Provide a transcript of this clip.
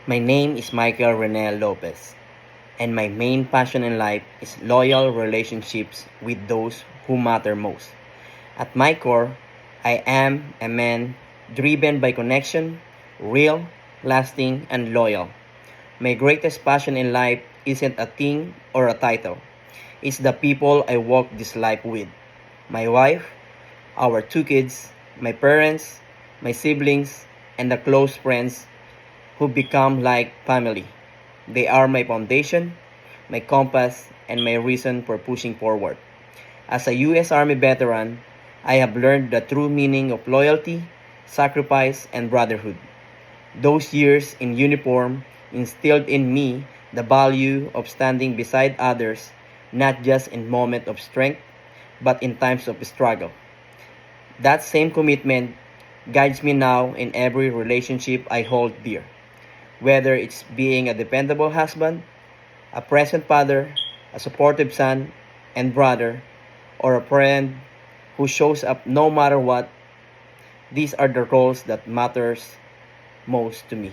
My name is Michael Rene Lopez, and my main passion in life is loyal relationships with those who matter most. At my core, I am a man driven by connection, real, lasting, and loyal. My greatest passion in life isn't a thing or a title. It's the people I walk this life with. My wife, our two kids, my parents, my siblings, and the close friends who become like family. They are my foundation, my compass, and my reason for pushing forward. As a U.S. Army veteran, I have learned the true meaning of loyalty, sacrifice, and brotherhood. Those years in uniform instilled in me the value of standing beside others, not just in moments of strength, but in times of struggle. That same commitment guides me now in every relationship I hold dear, whether it's being a dependable husband, a present father, a supportive son and brother, or a friend who shows up no matter what. These are the roles that matters most to me.